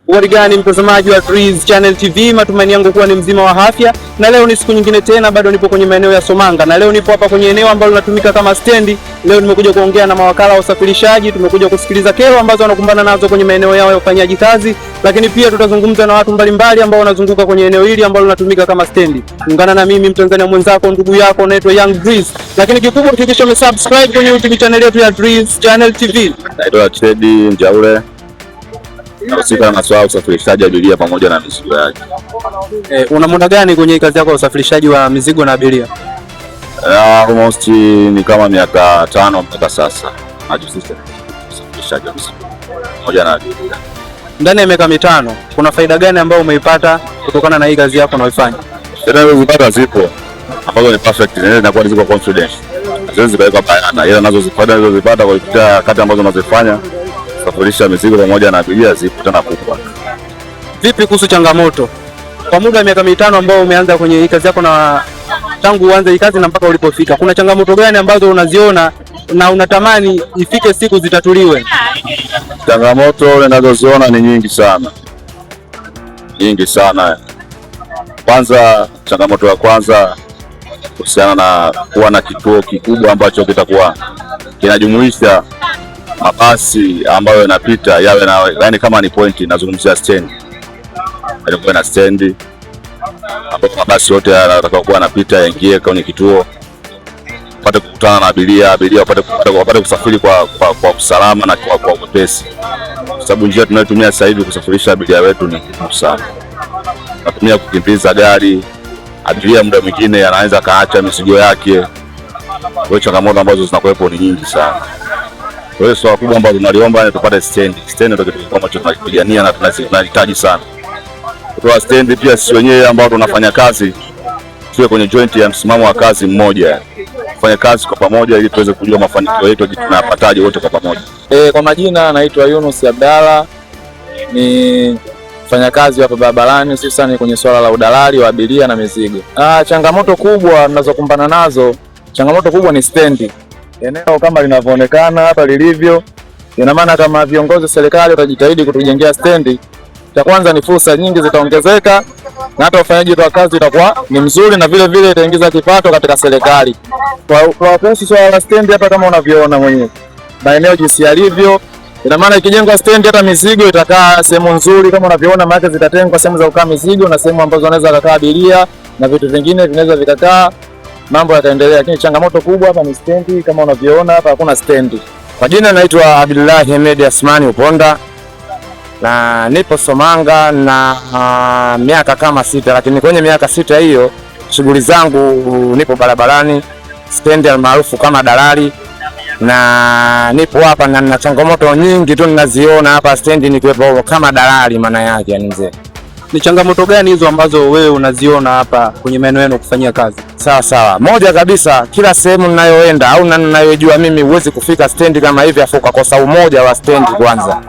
Warigani mtazamaji wa Trees Channel TV, matumaini yangu kuwa ni mzima wa afya, na leo ni siku nyingine tena, bado nipo kwenye maeneo ya Somanga, na leo nipo hapa kwenye eneo ambalo linatumika kama stendi. Leo nimekuja kuongea na mawakala wa usafirishaji, tumekuja kusikiliza kero ambazo wanakumbana nazo kwenye maeneo yao ya ufanyaji kazi, lakini pia tutazungumza na watu mbalimbali ambao wanazunguka kwenye eneo hili ambalo linatumika kama stendi. Ungana na mimi Mtanzania mwenzako, ndugu yako, naitwa Young Breeze, lakini kikubwa hakikisha umesubscribe kwenye YouTube channel yetu ya Trees Channel TV. Naitwa Teddy Njaule, nahusika na masuala ya usafirishaji abiria pamoja na mizigo yake. Una muda gani kwenye kazi yako ya usafirishaji wa mizigo na abiria? Almost ni kama miaka 5 mpaka sasa. Najihusisha usafirishaji wa mizigo pamoja na abiria. Ndani ya miaka 5, kuna faida gani ambayo umeipata kutokana na hii kazi yako unayoifanya? Faida unazopata zipo ambazo ni perfect, zinakuwa ziko confidence. Haziwezi kuweka bayana, ila nazo zipata kwa kupitia kati ambazo unazofanya kusafirisha mizigo pamoja na abiria zipo tena kubwa. Vipi kuhusu changamoto? Kwa muda wa miaka 5 ambao umeanza kwenye hii kazi yako, na tangu uanze hii kazi na mpaka ulipofika, kuna changamoto gani ambazo unaziona na unatamani ifike siku zitatuliwe? Changamoto ninazoziona ni nyingi sana. Kwanza, changamoto ya kwanza kuhusiana na kuwa na kituo kikubwa ambacho kitakuwa kinajumuisha mabasi ambayo yanapita yawe na, yani kama ni point, nazungumzia stand. Ilikuwa na stand ambapo mabasi yote yatakayokuwa yanapita yaingie kwenye kituo, wapate kukutana na abiria wapate kusafiri kwa usalama na kwa wepesi, kwa sababu njia tunayotumia sasa hivi kusafirisha abiria wetu ni ngumu sana. Tunatumia kukimbiza gari, abiria muda mwingine anaweza kaacha mizigo yake. Kwa changamoto ambazo zinakuwepo ni nyingi sana. Kwa hiyo swala kubwa ambalo tunaliomba ni tupate stand. Stand ndio kitu ambacho tunakipigania na tunahitaji sana. Kutoa stand pia sisi wenyewe ambao tunafanya kazi tuwe kwenye joint ya msimamo wa kazi mmoja. Kufanya kazi kwa pamoja ili tuweze kujua mafanikio yetu tunayapataje wote kwa pamoja. Kwa majina naitwa Yunus Abdalla. Ni mfanyakazi hapa barabarani, hususan kwenye swala la udalali wa abiria na mizigo. Changamoto kubwa tunazokumbana nazo, changamoto kubwa ni stendi. Eneo kama linavyoonekana hapa lilivyo, ina maana kama viongozi wa serikali watajitahidi kutujengea stendi, cha kwanza ni fursa nyingi zitaongezeka na hata ufanyaji wa kazi utakuwa ni mzuri, na vile vile itaingiza kipato katika serikali. Kwa kuhusu swala la stendi hapa, kama unavyoona mwenyewe maeneo jinsi yalivyo, ina maana ikijengwa stendi hata mizigo itakaa sehemu nzuri kama unavyoona, maana zitatengwa sehemu za kukaa mizigo na sehemu ambazo wanaweza kukaa abiria na vitu vingine vinaweza vikakaa, mambo yataendelea. Lakini changamoto kubwa hapa ni stendi, kama unavyoona hapa hakuna stendi. Kwa jina naitwa Abdullah Ahmed Asmani Uponda, na nipo Somanga na miaka kama 6, lakini kwenye miaka 6 hiyo shughuli zangu nipo barabarani, stendi almaarufu kama dalali, na nipo hapa na changamoto nyingi tu ninaziona hapa stendi nikiwepo kama dalali. Maana yake yani, mzee, ni changamoto gani hizo ambazo wewe unaziona hapa kwenye maeneo yenu kufanyia kazi? Sawa. Moja kabisa, kila sehemu ninayoenda au ninayojua mimi huwezi kufika stendi kama hivi afu ukakosa umoja wa stendi kwanza.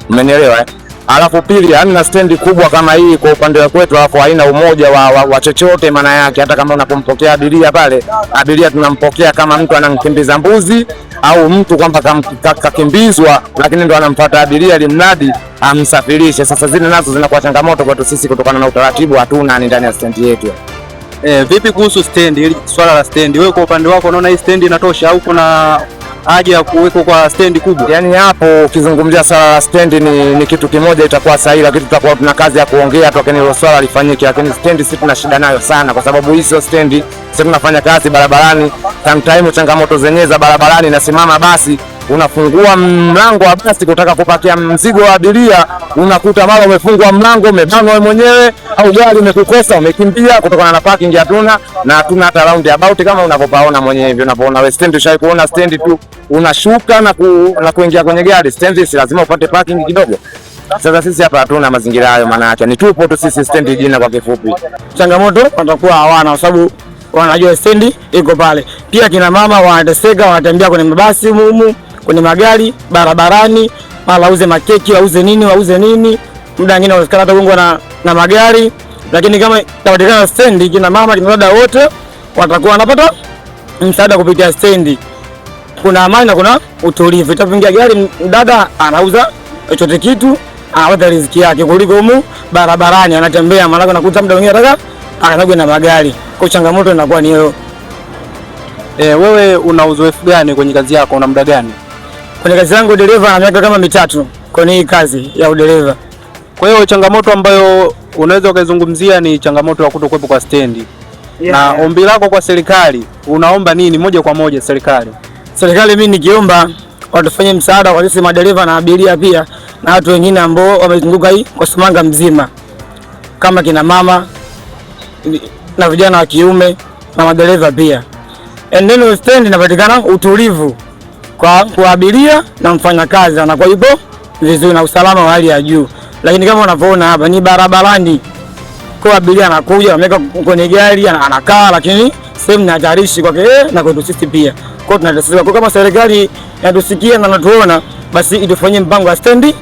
Umenielewa? Alafu pili, hamna stendi kubwa kama hii kwa upande wa kwetu, alafu haina umoja wa chochote. Maana yake hata kama unapompokea abiria pale, abiria tunampokea kama mtu anamkimbiza mbuzi au mtu kwamba kakimbizwa, lakini ndo anamfuata abiria ili mradi amsafirishe. Sasa zile nazo zinakuwa changamoto kwetu sisi kutokana na utaratibu hatuna ndani ya stendi yetu. Vipi kuhusu stendi? Ili swala la stendi, wewe kwa upande wako unaona hii stendi inatosha au kuna haja ya kuweko kwa stendi kubwa? Yani hapo ukizungumzia swala la stendi ni kitu kimoja itakuwa sahihi, lakini tutakuwa tuna kazi ya kuongea tu lakini hilo swala lifanyike. Lakini stendi sisi tuna shida nayo sana, kwa sababu hizo stendi sisi tunafanya kazi barabarani, sometimes changamoto zenyewe za barabarani, nasimama basi unafungua mlango wa basi kutaka kupakia mzigo wa abiria, unakuta mara umefungwa mlango, umebanwa wewe mwenyewe, au gari imekukosa umekimbia kutokana na parking hatuna, na hatuna hata round about kama unavyopaona mwenyewe hivyo. Unapoona wewe stendi, ushawahi kuona stendi tu unashuka na kuingia kwenye gari? Stendi si lazima upate parking kidogo. Sasa sisi hapa hatuna mazingira hayo, maana yake ni tupo tu sisi stendi jina kwa kifupi. Changamoto watakuwa hawana kwa sababu wanajua stendi iko pale. Pia kina mama wanateseka, wanatembea kwenye mabasi humu, kwenye magari barabarani, mara auze makeki, auze nini, muda mwingine wanasikana hata gongwa na magari. Lakini kama tapatikana stendi, kina mama kina dada wote watakuwa wanapata msaada kupitia stendi. Kuna amani na kuna utulivu. Itapoingia gari, dada anauza chochote kitu, anapata riziki yake kuliko humu barabarani anatembea, maana unakuta muda mwingine anataka akanyagwe na magari. Kwa changamoto inakuwa ni hiyo. Wewe una uzoefu gani kwenye kazi yako? Una muda gani kwenye kazi yangu? Dereva na miaka kama 3 kwenye hii kazi ya udereva. Kwa hiyo changamoto ambayo unaweza ukazungumzia ni changamoto ya kutokuwepo kwa stendi. Na ombi lako kwa serikali, unaomba nini moja kwa moja serikali? Serikali mimi nikiomba watufanye msaada kwa sisi madereva na abiria pia na watu wengine ambao wamezunguka hii kwa Somanga mzima, kama kina mama na vijana wa kiume na madereva pia. Neno stendi inapatikana utulivu kwa abiria na mfanyakazi, anakuwa yupo vizuri na usalama wa hali ya juu. Lakini kama unavyoona hapa ni barabarani, kwa abiria anakuja ameweka kwenye gari anakaa, lakini sehemu ni hatarishi kwake na kwetu sisi pia. Kwa tunateseka. Kwa kama serikali inatusikia na natuona, basi itufanyie mpango wa stendi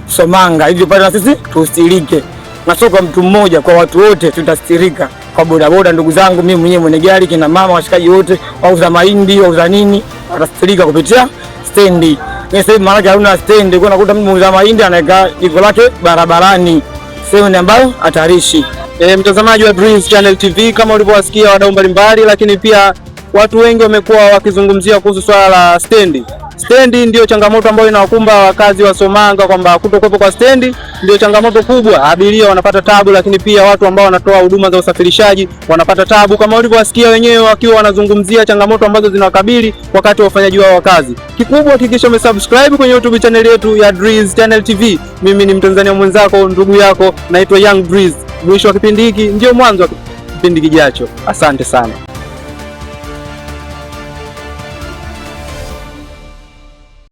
Somanga ili pale na sisi tustirike, na sio kwa mtu mmoja, kwa watu wote tutastirika. Kwa bodaboda ndugu zangu, mimi mwenyewe mwenye gari, kina mama, washikaji wote, wauza mahindi, wauza nini, watastirika kupitia stendi. Sasa hivi maana hauna stendi, kwa unakuta mtu muuza mahindi anaweka jiko lake barabarani, sehemu ambayo hatarishi. Mtazamaji wa Dreams Channel TV, kama ulivyowasikia wadau mbalimbali, lakini pia watu wengi wamekuwa wakizungumzia kuhusu swala la stendi. Stendi ndio changamoto ambayo inawakumba wakazi wa Somanga, kwamba kutokuwepo kwa stendi ndio changamoto kubwa. Abiria wanapata tabu, lakini pia watu ambao wanatoa huduma za usafirishaji wanapata tabu, kama ulivyowasikia wenyewe wakiwa wanazungumzia changamoto ambazo zinawakabili wakati wa ufanyaji wao wa kazi. Kikubwa hakikisha umesubscribe kwenye YouTube channel yetu ya Dreams Channel TV. Mimi ni Mtanzania mwenzako, ndugu yako, naitwa Young Breeze. Mwisho wa kipindi hiki ndio mwanzo wa kipindi kijacho. Asante sana.